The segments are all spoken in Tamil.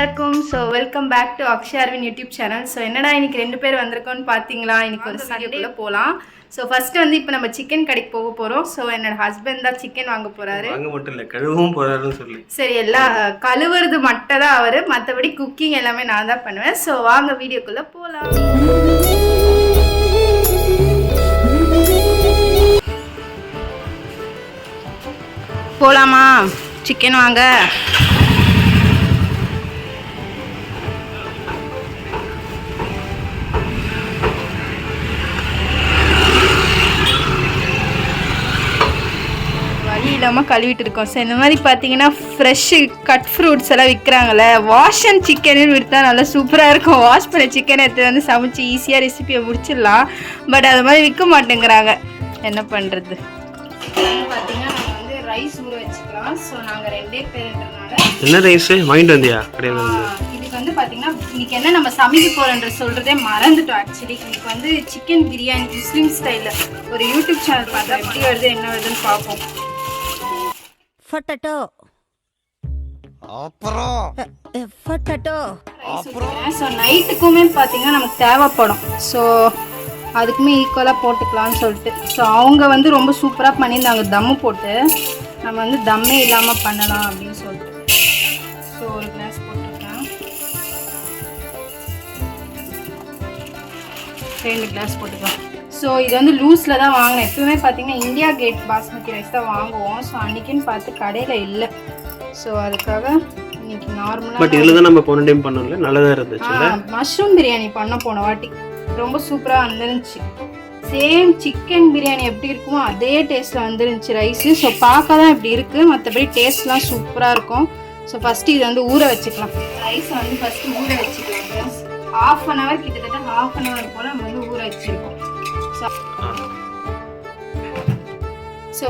எல்லாருக்கும் welcome back to Akshaya Aravind YouTube channel. என்னடா இன்னைக்கு 2 பேர் வந்திருக்கோன்னு பார்த்தீங்களா? இன்னைக்கு ஒரு சண்டேக்குள்ளே போகலாம். ஃபர்ஸ்ட் வந்து இப்போ நம்ம சிக்கன் கடைக்கு போக போகிறோம். என்னோட ஹஸ்பண்ட் தான் சிக்கன் வாங்க போகிறாரு. வாங்க மட்டும் இல்லை, கழுவும் போகிறாருன்னு சொல்லி. சரி, எல்லாம் கழுவுறது மட்டும் தான் அவர், மற்றபடி குக்கிங் எல்லாமே நான் தான் பண்ணுவேன். வாங்க வீடியோக்குள்ளே போகலாம். போகலாமா? சிக்கன் வாங்க. இல்லாமல் கழுவிட்டு இருக்கோம். இந்த மாதிரி பார்த்தீங்கன்னா ஃப்ரெஷ்ஷு கட் ஃப்ரூட்ஸ் எல்லாம் விற்கிறாங்களே, வாஷ் அண்ட் சிக்கனு விற்றா நல்லா சூப்பராக இருக்கும். வாஷ் பண்ண சிக்கனை எடுத்து வந்து சமைச்சு ஈஸியாக ரெசிபியை முடிச்சிடலாம். பட் அது மாதிரி விற்க மாட்டேங்கிறாங்க, என்ன பண்ணுறது? பார்த்தீங்கன்னா நம்ம வந்து ரைஸ் ஊற வச்சுக்கலாம். நாங்கள் 2 பேருன்றனால என்ன ரைஸ் வாங்கிட்டு வந்தியா? இதுக்கு வந்து பார்த்தீங்கன்னா இன்னைக்கு என்ன நம்ம சமைக்க போகிறோன்ற சொல்கிறதே மறந்துட்டோம். ஆக்சுவலி இன்னைக்கு வந்து சிக்கன் பிரியாணி முஸ்லீம் ஸ்டைலில் ஒரு யூடியூப் சேனல் பார்த்தா எப்படி வருது என்ன வருதுன்னு பார்ப்போம். பொட்டேட்டோ நைட்டுக்குமே பார்த்தீங்கன்னா நமக்கு தேவைப்படும். அதுக்குமே ஈக்குவலாக போட்டுக்கலாம்னு சொல்லிட்டு அவங்க வந்து ரொம்ப சூப்பராக பண்ணியிருந்தாங்க தம்மு போட்டு. நம்ம வந்து தம்மே இல்லாமல் பண்ணலாம் அப்படின்னு சொல்லிட்டு ஒரு கிளாஸ் போட்டிருக்கேன், 2 கிளாஸ் போட்டுக்கலாம். இது வந்து லூஸில் தான் வாங்கினேன். எப்பவுமே பார்த்தீங்கன்னா இந்தியா கேட் பாஸ்மதி ரைஸ் தான் வாங்குவோம். அன்றைக்கின்னு பார்த்து கடையில் இல்லை. அதுக்காக இன்னைக்கு நார்மலாக. பட் இதில் தான் நம்ம போன டைம் பண்ணோம்ல, நல்லதாக இருந்துச்சு. மஷ்ரூம் பிரியாணி போன வாட்டி ரொம்ப சூப்பராக வந்துருந்துச்சு. சேம் சிக்கன் பிரியாணி எப்படி இருக்குமோ அதே டேஸ்ட்டில் வந்துருந்துச்சு ரைஸு. பார்க்க தான் இப்படி இருக்குது, மற்றபடி டேஸ்ட்லாம் சூப்பராக இருக்கும். ஃபஸ்ட்டு இது வந்து ஊற வச்சுக்கலாம். ரைஸை வந்து ஃபஸ்ட்டு ஊற வச்சுக்கலாம். ½ அன் ஹவர், கிட்டத்தட்ட ½ அன் ஹவர் போல் நம்ம வந்து ஊற வச்சுருக்கோம்.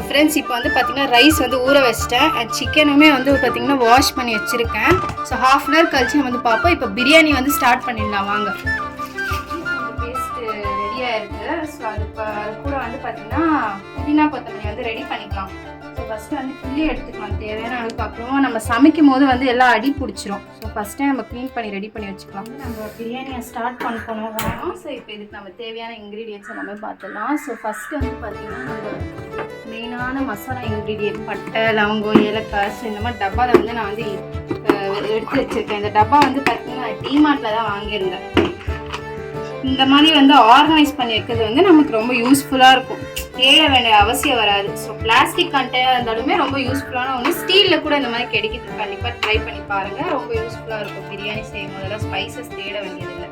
ஃப்ரெண்ட்ஸ் இப்போ வந்து பார்த்தீங்கன்னா ரைஸ் வந்து ஊற வச்சிட்டேன். சிக்கனுமே வந்து பார்த்தீங்கன்னா வாஷ் பண்ணி வச்சுருக்கேன். ½ அன் ஹவர் கழிச்சு நம்ம வந்து பார்ப்போம். இப்போ பிரியாணி வந்து ஸ்டார்ட் பண்ணிடலாம் வாங்க. பேஸ்ட்டு ரெடியாக இருக்குது. அது கூட வந்து பார்த்தீங்கன்னா புதினா கொத்தமல்லி வந்து ரெடி பண்ணிக்கலாம். ஃபஸ்ட்டு வந்து புளி எடுத்துக்கலாம் தேவையான அளவுக்கு. அப்புறமா நம்ம சமைக்கும் போது வந்து எல்லாம் அடி பிடிச்சிரும். ஃபஸ்ட்டே நம்ம க்ளீன் பண்ணி ரெடி பண்ணி வச்சுக்கலாம். நம்ம பிரியாணியை ஸ்டார்ட் பண்ணணும். இப்போ இதுக்கு நம்ம தேவையான இன்க்ரீடியன்ஸை நம்ம பார்த்துடலாம். ஃபஸ்ட்டு வந்து பார்த்திங்கன்னா நம்ம மெயினான மசாலா இன்க்ரீடியன்ட் பட்டை, லவங்கம், ஏலக்காய் இந்த மாதிரி டப்பாவில் வந்து நான் வந்து எடுத்து வச்சுருக்கேன். இந்த டப்பா வந்து பார்த்திங்கன்னா டிமார்ட்டில் தான் வாங்கியிருந்தேன். இந்த மாதிரி வந்து ஆர்கனைஸ் பண்ணி வைக்கிறது வந்து நமக்கு ரொம்ப யூஸ்ஃபுல்லாக இருக்கும். தேட வேண்டிய அவசியம் வராது. பிளாஸ்டிக் கண்டெய்னர் இருந்தாலுமே ரொம்ப யூஸ்ஃபுல்லான ஒன்று. ஸ்டீலில் கூட இந்த மாதிரி கிடைக்கிது, கண்டிப்பாக ட்ரை பண்ணி பாருங்கள். ரொம்ப யூஸ்ஃபுல்லாக இருக்கும். பிரியாணி செய்யும் போதெல்லாம் ஸ்பைசஸ் தேட வேண்டியதில்லை.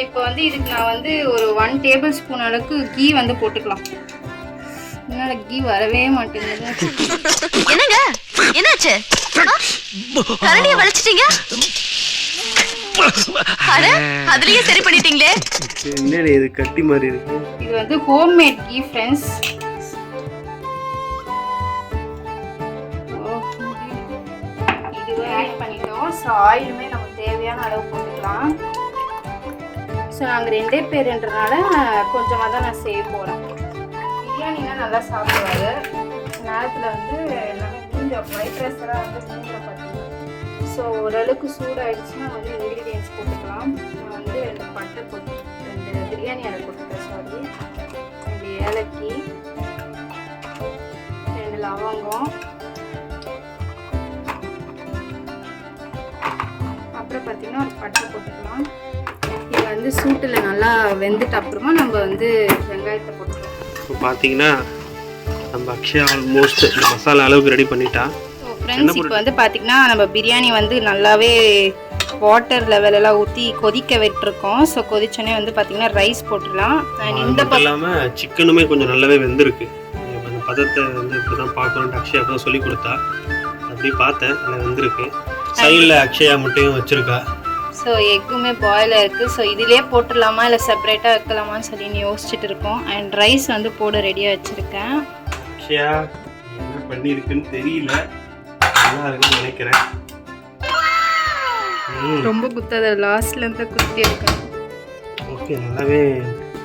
இப்போ வந்து இதுக்கு நான் வந்து ஒரு 1 டேபிள் ஸ்பூன் அளவுக்கு கீ வந்து போட்டுக்கலாம். என்னால கீ வரவே மாட்டேங்குது. என்னங்க என்னாச்சு? கரண்டியை வளைச்சிட்டீங்க? அதுலயே சரி பண்ணிட்டீங்களே. என்னடி இது கட்டி மாதிரி இருக்கு? இது வந்து ஹோம்மேட் கீ ஃப்ரெண்ட்ஸ். இதுவே ஆட் பண்ணிட்டோம். ஆயிலுமே நமக்கு தேவையான அளவு போட்டுக்கலாம். நாங்கள் 2 பேருன்றனால கொஞ்சமாக தான் நான் செய்ய போகிறேன். பிரியாணினா நல்லா சாப்பிடுவாரு. நேரத்தில் வந்து எல்லாமே கொஞ்சம் ஒயிட் ரைஸெல்லாம் வந்து மூஞ்சில் பார்த்தீங்கன்னா ஓரளவுக்கு சூடாகிடுச்சுன்னா வந்து இன்க்ரீடியன்ஸ் போட்டுக்கலாம். நான் வந்து 2 பட்டை போட்டு 2 பிரியாணி இலை போட்டுக்கிறேன். 2 ஏலக்கி, 2 லவங்கம், அப்புறம் பார்த்திங்கன்னா ஒரு பட்டை போட்டுக்கலாம். இது வந்து சூட்டில் நல்லா வெந்துட்டு அப்புறமா நம்ம வந்து வெங்காயத்தை போட்டுக்கலாம். இப்போ பார்த்தீங்கன்னா நம்ம அக்ஷயா ஆல்மோஸ்ட் மசாலா அளவுக்கு ரெடி பண்ணிட்டா. ஃப்ரெண்ட்ஸ் இப்போ வந்து பார்த்திங்கன்னா நம்ம பிரியாணி வந்து நல்லாவே வாட்டர் லெவலெல்லாம் ஊற்றி கொதிக்க விட்டுருக்கோம். கொதிச்சோடனே வந்து பார்த்திங்கன்னா ரைஸ் போட்டுடலாம். இந்த இல்லாமல் சிக்கனுமே கொஞ்சம் நல்லாவே வெந்திருக்கு. அந்த பதத்தை வந்து இப்படி தான் பார்க்கணுன்ட்டு அக்ஷயா அப்போ தான் சொல்லி கொடுத்தா. அப்படி பார்த்தேன், நல்லா வெந்திருக்கு. சைடில் அக்ஷயா முட்டையும் வச்சுருக்கா. எக்குமே பாயில் இருக்குது. இதிலே போட்டுடலாமா இல்லை செப்பரேட்டாக வைக்கலாமான்னு சொல்லி யோசிச்சுட்டு இருக்கோம். அண்ட் ரைஸ் வந்து போட ரெடியாக வச்சுருக்கேன். அக்ஷயா என்ன பண்ணியிருக்குன்னு தெரியல, நல்லா இருக்குன்னு நினைக்கிறேன். ரொம்ப குத்தாத, லாஸ்ட்ல இருந்து குத்தி எடுக்கணும். ஓகே, நல்லாவே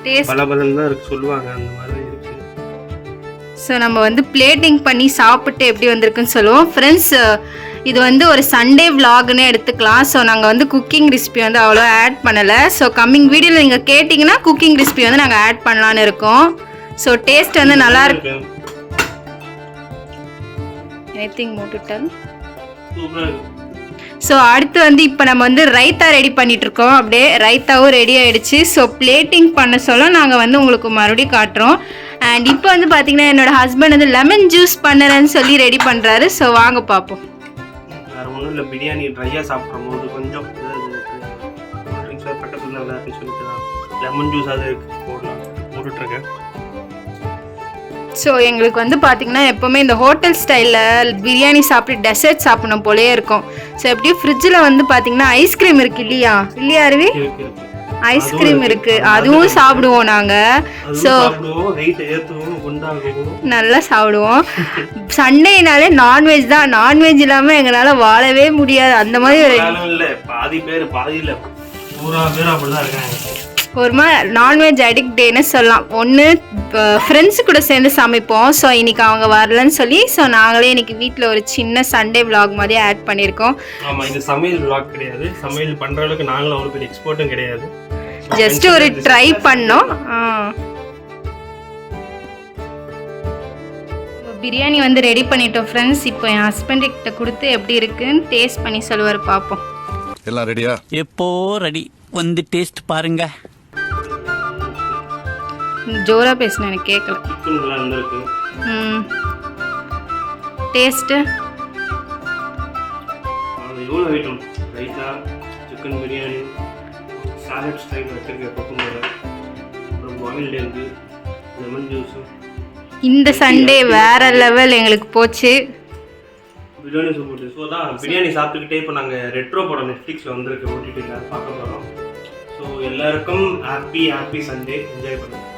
டேஸ்ட் பலபலன்னு தான் இருக்கு சொல்லுவாங்க, அந்த மாதிரி இருக்கு. ஸோ நம்ம வந்து பிளேட்டிங் பண்ணி சாப்பிட்டு எப்படி வந்திருக்குன்னு சொல்லுவோம். ஃப்ரெண்ட்ஸ் இது வந்து ஒரு சண்டே vlogனே எடுத்துக்கலாம். ஸோ நாங்கள் வந்து குக்கிங் ரெசிபி வந்து அவ்வளோ ஆட் பண்ணலை. ஸோ கம்மிங் வீடியோவில் நீங்கள் கேட்டிங்கன்னா குக்கிங் ரெசிபி வந்து நாங்கள் ஆட் பண்ணலான்னு இருக்கோம். ஸோ டேஸ்ட் வந்து நல்லா இருக்கு. Anything more to tell? சூப்பரா இருக்கு. ஸோ அடுத்து வந்து இப்போ நம்ம வந்து ரைத்தா ரெடி பண்ணிட்டு இருக்கோம். அப்படியே ரைத்தாவும் ரெடி ஆயிடுச்சு. ஸோ பிளேட்டிங் பண்ண சொல்ல நாங்கள் வந்து உங்களுக்கு மறுபடியும் காட்டுறோம். அண்ட் இப்போ வந்து பார்த்தீங்கன்னா என்னோட ஹஸ்பண்ட் வந்து லெமன் ஜூஸ் பண்ணுறேன்னு சொல்லி ரெடி பண்ணுறாரு. ஸோ வாங்க பார்ப்போம். வேற ஒன்றும் இல்லை, பிரியாணி ட்ரையாக சாப்பிடும் போது கொஞ்சம் ட்ரிங்க்ஸ் பக்கத்தில் நல்லா இருக்குன்னு சொல்லிட்டு லெமன் ஜூஸ் அது போடலாம் போட்டுட்ருக்கேன். ஸோ எங்களுக்கு வந்து பார்த்தீங்கன்னா எப்போவுமே இந்த ஹோட்டல் ஸ்டைலில் பிரியாணி சாப்பிட்டு டெசர்ட் சாப்பிடணும் போலேயே இருக்கும். ஸோ எப்படியும் ஃப்ரிட்ஜில் வந்து பார்த்தீங்கன்னா ஐஸ்கிரீம் இருக்கு இல்லையா அருவி? ஐஸ்கிரீம் இருக்கு, அதுவும் சாப்பிடுவோம் நாங்கள். ஸோ நல்லா சாப்பிடுவோம். சண்டேனாலே நான்வெஜ் தான். நான்வெஜ் இல்லாமல் எங்களால் வாழவே முடியாது. அந்த மாதிரி ஒரு மாதிரி நான்வெஜ் அடிக்டேன்னு சொல்லலாம். ஒன்று ஃப்ரெண்ட்ஸு கூட சேர்ந்து சமைப்போம். ஸோ இன்னைக்கு அவங்க வரலன்னு சொல்லி ஸோ நாங்களே இன்னைக்கு வீட்டில் ஒரு சின்ன சண்டே vlog மாதிரி ஆட் பண்ணியிருக்கோம். ஆமாம், இது சமையல் vlog கிடையாது. சமையல் பண்ணுற அளவுக்கு நாங்களும் அவ்வளோ பெரிய எக்ஸ்பர்ட்டும் கிடையாது. ஜஸ்ட் ஒரு ட்ரை பண்ணோம். பிரியாணி வந்து ரெடி பண்ணிட்டோம் ஃப்ரெண்ட்ஸ். இப்போ என் ஹஸ்பண்ட் கிட்ட கொடுத்து எப்படி இருக்குன்னு டேஸ்ட் பண்ணி சொல்லுவார், பார்ப்போம். எல்லாம் ரெடியா? எப்போ ரெடி, வந்து டேஸ்ட் பாருங்க. ஜோரா பேசின எனக்கு கேட்கல. சிக்கன் நல்லா இருந்திருக்கு. டேஸ்ட்டு எவ்வளோ item, raita, chicken biryani, salad style வச்சுருக்கேன், கொக்கும்பரை, அப்புறம் பாயில்டு எக்கு, லெமன் ஜூஸு. இந்த சண்டே வேற லெவல் எங்களுக்கு போச்சு. பிரியாணி சூப்பர். ஸோ தான் பிரியாணி சாப்பிட்டுக்கிட்டே இப்போ நாங்கள் ரெட்ரோ படம் நெட்ஃப்ளிக்ஸில் வந்திருக்கு, ஓடிடியில் பார்க்க போகிறோம். ஸோ எல்லாருக்கும் ஹாப்பி சண்டே, என்ஜாய் பண்ணுங்கள்.